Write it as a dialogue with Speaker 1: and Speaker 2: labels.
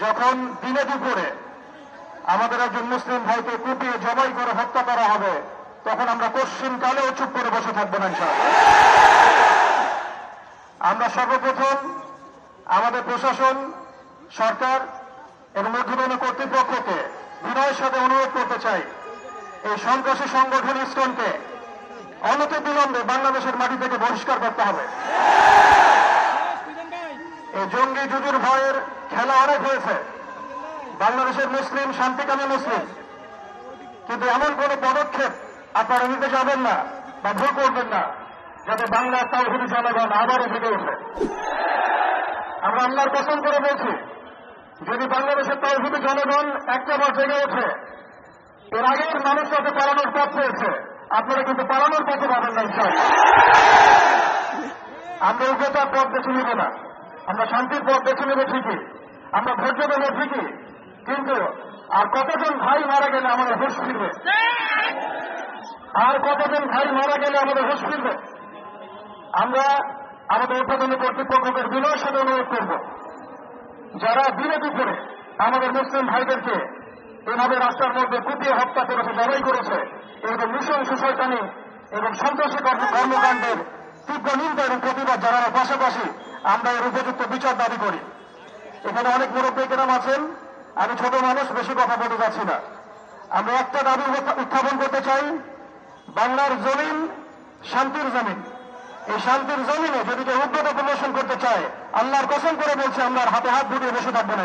Speaker 1: যখন দিনে দুপুরে আমাদের একজন মুসলিম ভাইকে কুপিয়ে জবাই করে হত্যা করা হবে, তখন আমরা কোশ্চিনকালেও চুপ করে বসে থাকবো না ইনশাআল্লাহ। আমরা সর্বপ্রথম আমাদের প্রশাসন, সরকার এবং ঊর্ধ্বতন কর্তৃপক্ষকে বিনয়ের সাথে অনুরোধ করতে চাই, এই সন্ত্রাসী সংগঠন ইসকনকে অনতিবিলম্বে বাংলাদেশের মাটি থেকে বহিষ্কার করতে হবে। এই জঙ্গি জুজুর ভয়ের খেলা অনেক হয়েছে। বাংলাদেশের মুসলিম শান্তিকামী মুসলিম, কিন্তু এমন কোন পদক্ষেপ আপনারা নিতে যাবেন না বা ভুল করবেন না যাতে বাংলার তাওহীদি জনগণ আবারও জেগে ওঠে। আমরা আল্লাহর কসম করে বলছি, যদি বাংলাদেশের তাওহীদি জনগণ একটাবার জেগে ওঠে, এর আগের মানুষ যাতে পালানোর পথ পেয়েছে, আপনারা কিন্তু পালানোর পথে পাবেন না ইনশাআল্লাহ। আমরা উগ্রতার পথ বেছে নিব না, আমরা শান্তির পথ বেছে নেব ঠিকই, আমরা ধৈর্য দেব ঠিকই, কিন্তু আর কতজন ভাই মারা গেলে আমাদের হুঁশ ফিরবে? আর কতজন ভাই মারা গেলে আমাদের হুঁশ ফিরবে? আমরা আমাদের ঊর্ধ্বতন কর্তৃপক্ষকে বিনয়ের সাথে অনুরোধ করব, যারা দিনে দুপুরে আমাদের মুসলিম ভাইদেরকে এভাবে রাস্তার মধ্যে কুপিয়ে হত্যা করেছে, জবাই করেছে, এবং নৃশংস শয়তানি এবং সন্ত্রাসী কর্মকাণ্ডের তীব্র নিন্দা এবং প্রতিবাদ জানানোর পাশাপাশি আমরা এর উপযুক্ত বিচার দাবি করি। এখানে অনেক মুরব্বীকেরাম আছেন, আমি ছোট মানুষ, বেশি কথা বলতে যাচ্ছি না। আমরা একটা দাবি উত্থাপন করতে চাই, বাংলার জমিন শান্তির জমিন। এই শান্তির জমিনে যদি কেউ উগ্রতা প্রদর্শন করতে চায়, আল্লাহর কসম করে বলছে আমরা হাতে হাত বুলিয়ে বসে থাকবো না।